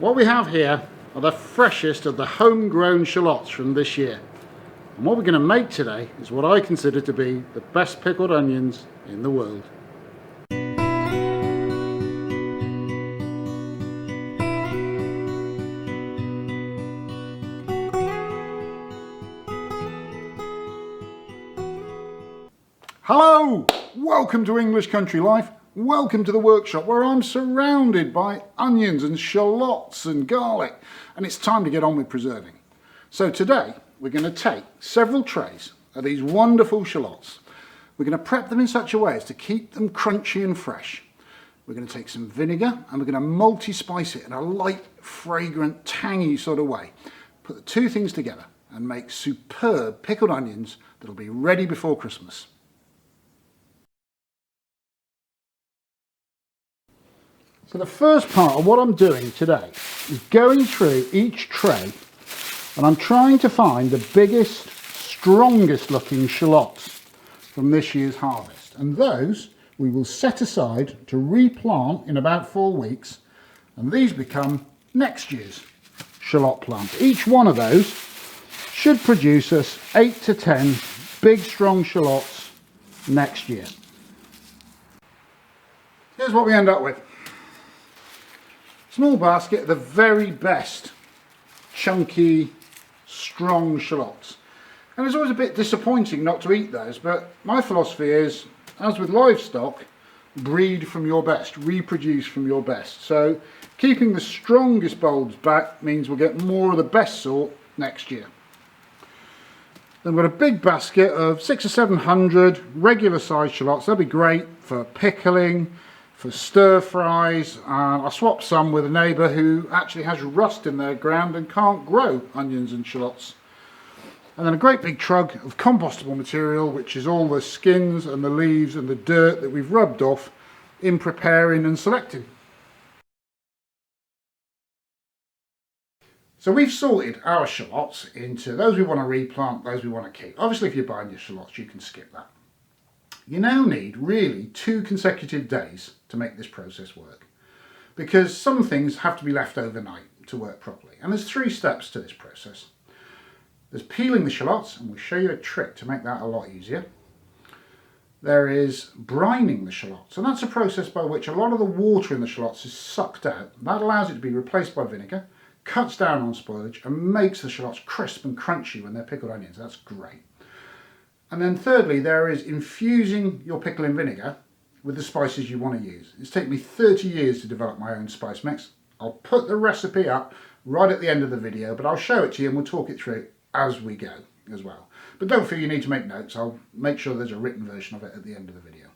What we have here are the freshest of the homegrown shallots from this year. And what we're going to make today is what I consider to be the best pickled onions in the world. Hello! Welcome to English Country Life. Welcome to the workshop where I'm surrounded by onions and shallots and garlic, and it's time to get on with preserving. So today we're going to take several trays of these wonderful shallots. We're going to prep them in such a way as to keep them crunchy and fresh. We're going to take some vinegar and we're going to multi-spice it in a light, fragrant, tangy sort of way. Put the two things together and make superb pickled onions that'll be ready before Christmas. So the first part of what I'm doing today is going through each tray and I'm trying to find the biggest, strongest looking shallots from this year's harvest. And those we will set aside to replant in about 4 weeks, and these become next year's shallot plant. Each one of those should produce us 8 to 10 big strong shallots next year. Here's what we end up with. Small basket of the very best chunky, strong shallots. And it's always a bit disappointing not to eat those, but my philosophy is, as with livestock, breed from your best, reproduce from your best. So keeping the strongest bulbs back means we'll get more of the best sort next year. Then we've got a big basket of 600 or 700 regular sized shallots. They'll be great for pickling, for stir fries. I swapped some with a neighbour who actually has rust in their ground and can't grow onions and shallots. And then a great big trug of compostable material, which is all the skins and the leaves and the dirt that we've rubbed off in preparing and selecting. So we've sorted our shallots into those we want to replant, those we want to keep. Obviously if you're buying your shallots you can skip that. You now need really 2 consecutive days to make this process work, because some things have to be left overnight to work properly. And there's 3 steps to this process. There's peeling the shallots, and we'll show you a trick to make that a lot easier. There is brining the shallots, and that's a process by which a lot of the water in the shallots is sucked out. That allows it to be replaced by vinegar, cuts down on spoilage, and makes the shallots crisp and crunchy when they're pickled onions. That's great. And then thirdly, there is infusing your pickle in vinegar with the spices you want to use. It's taken me 30 years to develop my own spice mix. I'll put the recipe up right at the end of the video, but I'll show it to you and we'll talk it through as we go as well. But don't feel you need to make notes. I'll make sure there's a written version of it at the end of the video.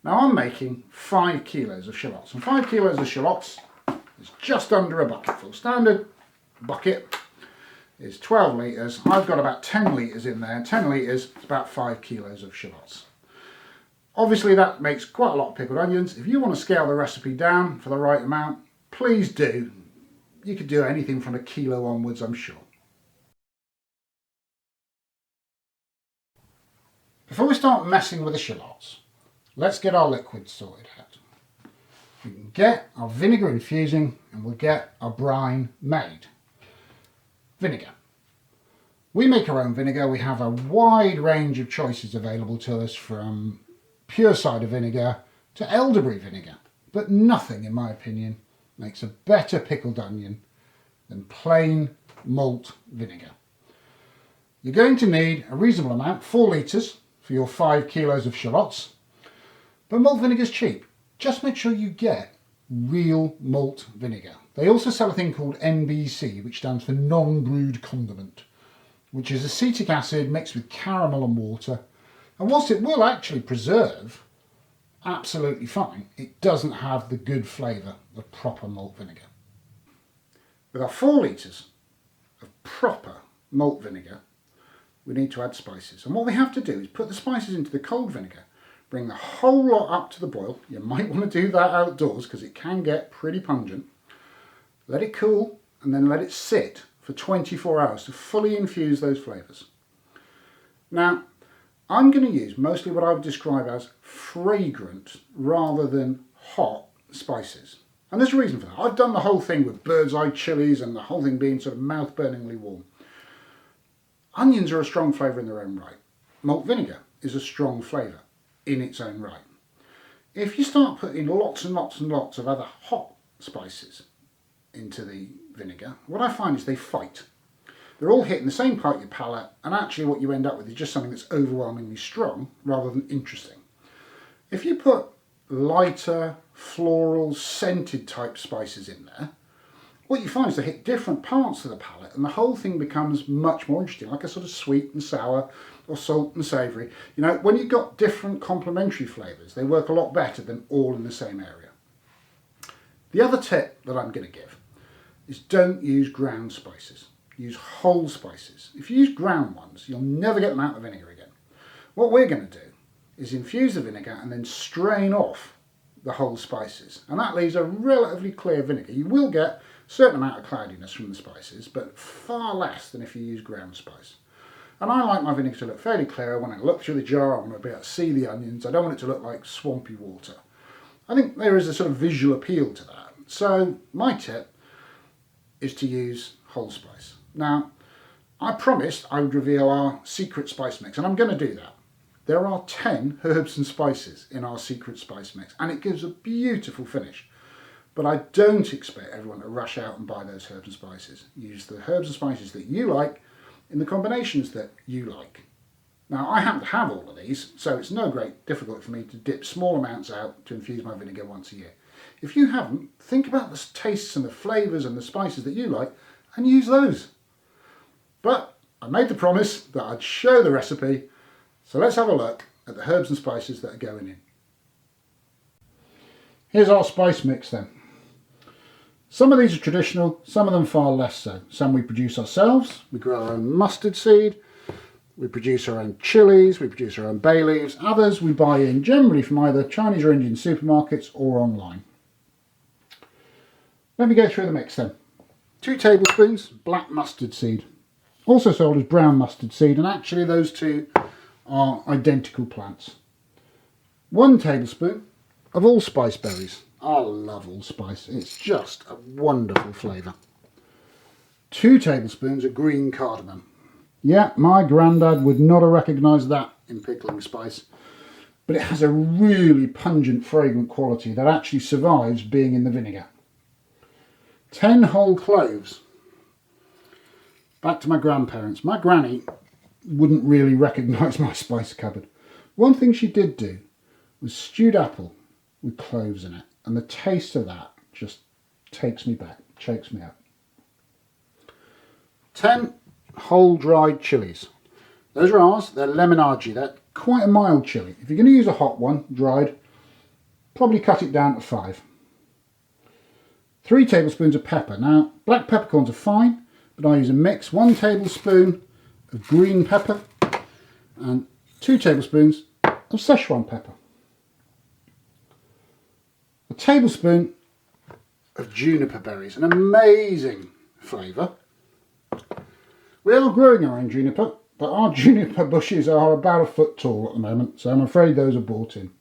Now I'm making 5 kilos of shallots, and 5 kilos of shallots is just under a bucketful. Standard bucket is 12 litres. I've got about 10 litres in there. 10 litres is about 5 kilos of shallots. Obviously that makes quite a lot of pickled onions. If you want to scale the recipe down for the right amount, please do. You could do anything from a kilo onwards, I'm sure. Before we start messing with the shallots, let's get our liquid sorted out. We can get our vinegar infusing and we'll get our brine made. Vinegar. We make our own vinegar. We have a wide range of choices available to us, from pure cider vinegar to elderberry vinegar, but nothing, in my opinion, makes a better pickled onion than plain malt vinegar. You're going to need a reasonable amount, 4 litres for your 5 kilos of shallots, but malt vinegar is cheap. Just make sure you get real malt vinegar. They also sell a thing called NBC, which stands for non-brewed condiment, which is acetic acid mixed with caramel and water. And whilst it will actually preserve absolutely fine, it doesn't have the good flavour of proper malt vinegar. With our 4 litres of proper malt vinegar, we need to add spices. And what we have to do is put the spices into the cold vinegar, bring the whole lot up to the boil. You might want to do that outdoors because it can get pretty pungent. Let it cool and then let it sit for 24 hours to fully infuse those flavours. Now, I'm going to use mostly what I would describe as fragrant rather than hot spices. And there's a reason for that. I've done the whole thing with bird's eye chilies and the whole thing being sort of mouth-burningly warm. Onions are a strong flavour in their own right. Malt vinegar is a strong flavour in its own right. If you start putting lots and lots and lots of other hot spices into the vinegar, what I find is they fight. They're all hitting the same part of your palate, and actually what you end up with is just something that's overwhelmingly strong rather than interesting. If you put lighter, floral, scented type spices in there, what you find is they hit different parts of the palate and the whole thing becomes much more interesting, like a sort of sweet and sour or salt and savoury. You know, when you've got different complementary flavours, they work a lot better than all in the same area. The other tip that I'm going to give is don't use ground spices. Use whole spices. If you use ground ones, you'll never get them out of the vinegar again. What we're going to do is infuse the vinegar and then strain off the whole spices. And that leaves a relatively clear vinegar. You will get a certain amount of cloudiness from the spices, but far less than if you use ground spice. And I like my vinegar to look fairly clear. When I look through the jar, I want to be able to see the onions. I don't want it to look like swampy water. I think there is a sort of visual appeal to that. So my tip is to use whole spice. Now, I promised I would reveal our secret spice mix, and I'm going to do that. There are 10 herbs and spices in our secret spice mix, and it gives a beautiful finish. But I don't expect everyone to rush out and buy those herbs and spices. Use the herbs and spices that you like in the combinations that you like. Now, I happen to have all of these, so it's no great difficulty for me to dip small amounts out to infuse my vinegar once a year. If you haven't, think about the tastes and the flavours and the spices that you like and use those. But I made the promise that I'd show the recipe, so let's have a look at the herbs and spices that are going in. Here's our spice mix then. Some of these are traditional, some of them far less so. Some we produce ourselves, we grow our own mustard seed, we produce our own chilies, we produce our own bay leaves. Others we buy in generally from either Chinese or Indian supermarkets or online. Let me go through the mix then. 2 tablespoons black mustard seed. Also sold as brown mustard seed, and actually those two are identical plants. 1 tablespoon of allspice berries. I love allspice, it's just a wonderful flavour. 2 tablespoons of green cardamom. Yeah, my granddad would not have recognised that in pickling spice, but it has a really pungent, fragrant quality that actually survives being in the vinegar. 10 whole cloves. Back to my grandparents. My granny wouldn't really recognise my spice cupboard. One thing she did do was stewed apple with cloves in it, and the taste of that just takes me back, chokes me up. 10 whole dried chilies. Those are ours, they're lemonade, they're quite a mild chilli. If you're going to use a hot one, dried, probably cut it down to 5. 3 tablespoons of pepper. Now, black peppercorns are fine, but I use a mix. 1 tablespoon of green pepper and 2 tablespoons of Szechuan pepper. A tablespoon of juniper berries, an amazing flavour. We are growing our own juniper, but our juniper bushes are about 1 foot tall at the moment, so I'm afraid those are bought in.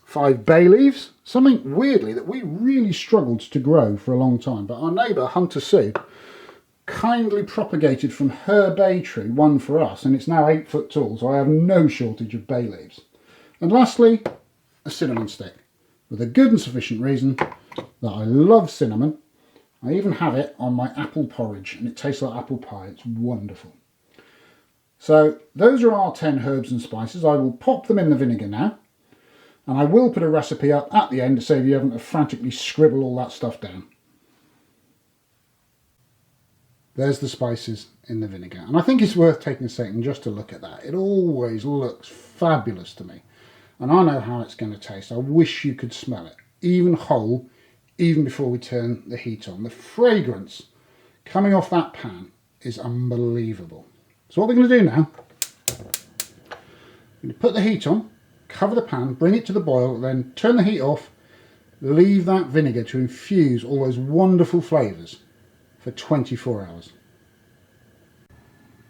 5 bay leaves, something weirdly that we really struggled to grow for a long time, but our neighbour Hunter Sue kindly propagated from her bay tree one for us, and it's now 8 foot tall, so I have no shortage of bay leaves. And lastly, a cinnamon stick, with a good and sufficient reason that I love cinnamon. I even have it on my apple porridge, and it tastes like apple pie. It's wonderful. So those are our 10 herbs and spices. I will pop them in the vinegar now, and I will put a recipe up at the end to save you having to frantically scribble all that stuff down. There's the spices in the vinegar, and I think it's worth taking a second just to look at that. It always looks fabulous to me, and I know how it's going to taste. I wish you could smell it, even whole, even before we turn the heat on. The fragrance coming off that pan is unbelievable. So what we're going to do now, we're going to put the heat on, cover the pan, bring it to the boil, then turn the heat off, leave that vinegar to infuse all those wonderful flavours for 24 hours.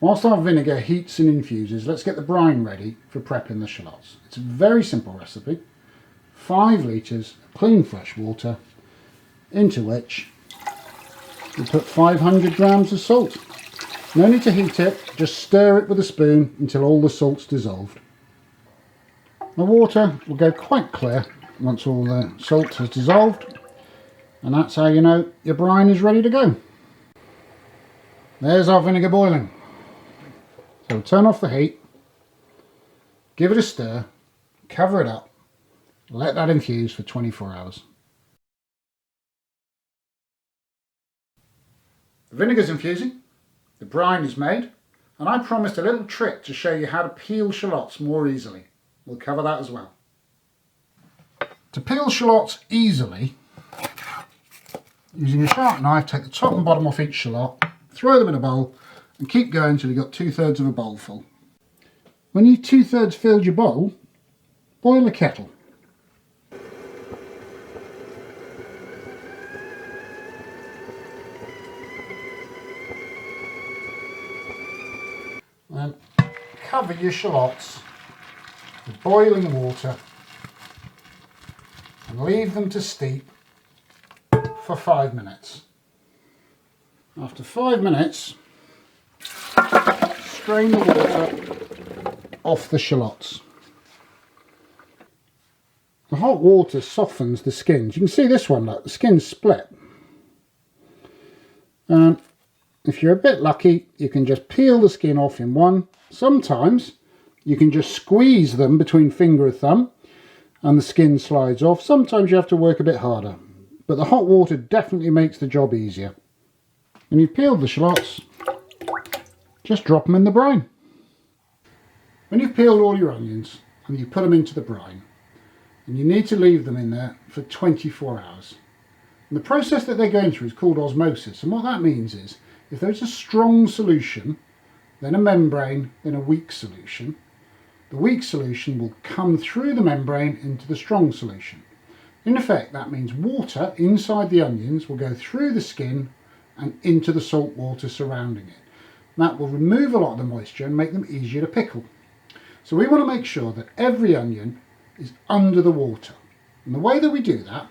Whilst our vinegar heats and infuses, let's get the brine ready for prepping the shallots. It's a very simple recipe. 5 litres of clean fresh water, into which we put 500 grams of salt. No need to heat it, just stir it with a spoon until all the salt's dissolved. The water will go quite clear once all the salt has dissolved, and that's how you know your brine is ready to go. There's our vinegar boiling. So turn off the heat, give it a stir, cover it up, let that infuse for 24 hours. The vinegar's infusing, the brine is made, and I promised a little trick to show you how to peel shallots more easily. We'll cover that as well. To peel shallots easily, using a sharp knife, take the top and bottom off each shallot, throw them in a bowl, and keep going until you've got 2/3 of a bowl full. When you've 2/3 filled your bowl, boil the kettle. Then cover your shallots with boiling water and leave them to steep for 5 minutes. After 5 minutes, strain the water off the shallots. The hot water softens the skins. You can see this one, look, the skin's split. And if you're a bit lucky, you can just peel the skin off in one. Sometimes you can just squeeze them between finger and thumb and the skin slides off. Sometimes you have to work a bit harder, but the hot water definitely makes the job easier. When you've peeled the shallots, just drop them in the brine. When you've peeled all your onions and you put them into the brine, and you need to leave them in there for 24 hours. And the process that they're going through is called osmosis, and what that means is if there's a strong solution, then a membrane, then a weak solution, the weak solution will come through the membrane into the strong solution. In effect, that means water inside the onions will go through the skin and into the salt water surrounding it. That will remove a lot of the moisture and make them easier to pickle. So we want to make sure that every onion is under the water. And the way that we do that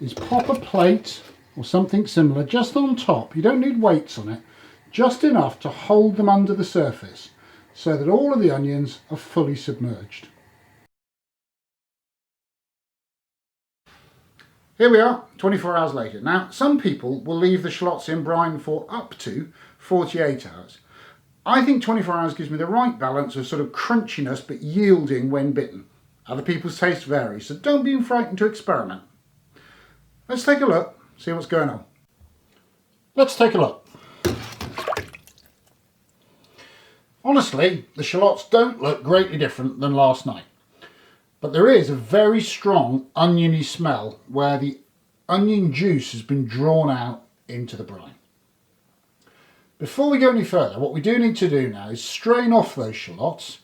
is pop a plate or something similar just on top. You don't need weights on it, just enough to hold them under the surface so that all of the onions are fully submerged. Here we are, 24 hours later. Now, some people will leave the shallots in brine for up to 48 hours. I think 24 hours gives me the right balance of sort of crunchiness but yielding when bitten. Other people's taste varies, so don't be frightened to experiment. Let's take a look, see what's going on. Let's take a look. Honestly, the shallots don't look greatly different than last night. But there is a very strong oniony smell where the onion juice has been drawn out into the brine. Before we go any further, what we do need to do now is strain off those shallots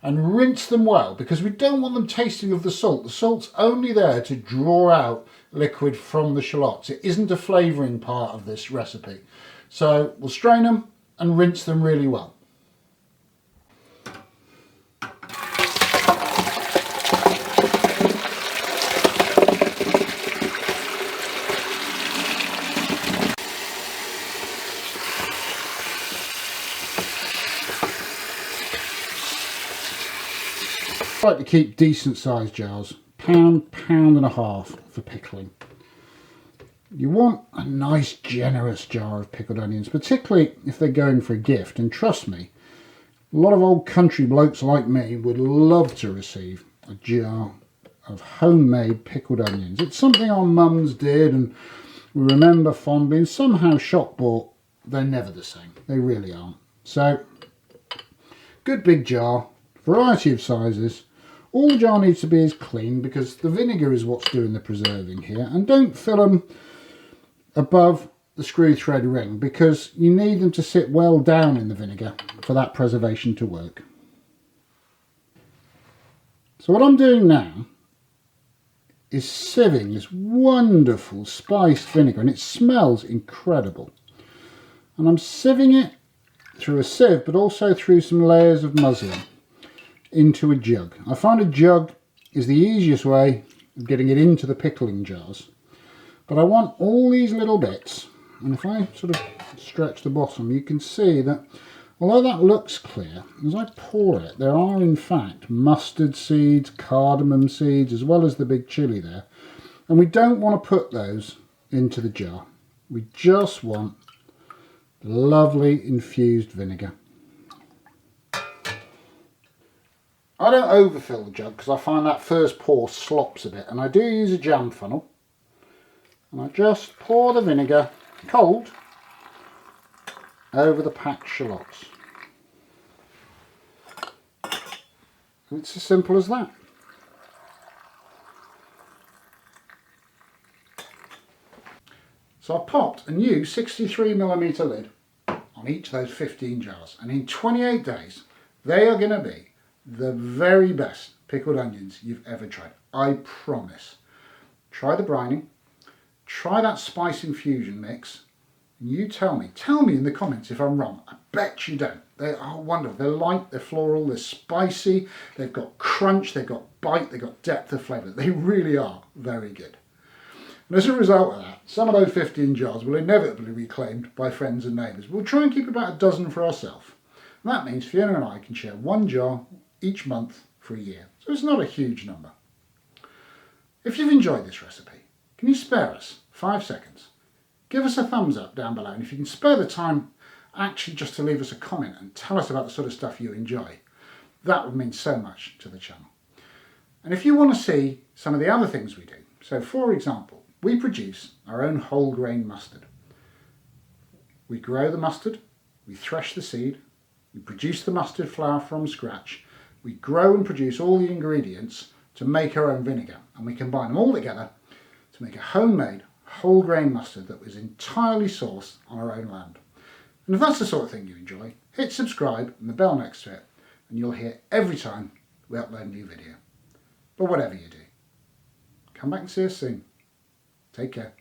and rinse them well, because we don't want them tasting of the salt. The salt's only there to draw out liquid from the shallots. It isn't a flavouring part of this recipe. So we'll strain them and rinse them really well. I like to keep decent sized jars, pound and a half for pickling. You want a nice generous jar of pickled onions, particularly if they're going for a gift, and trust me, a lot of old country blokes like me would love to receive a jar of homemade pickled onions. It's something our mums did and we remember fondly, and somehow shop bought, they're never the same. They really aren't. So, good big jar, variety of sizes. All the jar needs to be is clean, because the vinegar is what's doing the preserving here. And don't fill them above the screw thread ring, because you need them to sit well down in the vinegar for that preservation to work. So what I'm doing now is sieving this wonderful spiced vinegar, and it smells incredible. And I'm sieving it through a sieve, but also through some layers of muslin into a jug. I find a jug is the easiest way of getting it into the pickling jars. But I want all these little bits, and if I sort of stretch the bottom, you can see that although that looks clear, as I pour it, there are in fact mustard seeds, cardamom seeds, as well as the big chilli there. And we don't want to put those into the jar. We just want lovely infused vinegar. I don't overfill the jug because I find that first pour slops a bit, and I do use a jam funnel. And I just pour the vinegar, cold, over the packed shallots. And it's as simple as that. So I popped a new 63mm lid on each of those 15 jars, and in 28 days they are going to be the very best pickled onions you've ever tried. I promise. Try the brining, try that spice infusion mix, and you tell me in the comments if I'm wrong. I bet you don't. They are wonderful. They're light, they're floral, they're spicy, they've got crunch, they've got bite, they've got depth of flavour. They really are very good. And as a result of that, some of those 15 jars will inevitably be claimed by friends and neighbours. We'll try and keep about a dozen for ourselves. And that means Fiona and I can share one jar each month for a year. So it's not a huge number. If you've enjoyed this recipe, can you spare us 5 seconds? Give us a thumbs up down below, and if you can spare the time actually just to leave us a comment and tell us about the sort of stuff you enjoy, that would mean so much to the channel. And if you want to see some of the other things we do, so for example, we produce our own whole grain mustard. We grow the mustard, we thresh the seed, we produce the mustard flour from scratch, we grow and produce all the ingredients to make our own vinegar, and we combine them all together to make a homemade whole grain mustard that was entirely sourced on our own land. And if that's the sort of thing you enjoy, hit subscribe and the bell next to it, and you'll hear every time we upload a new video. But whatever you do, come back and see us soon. Take care.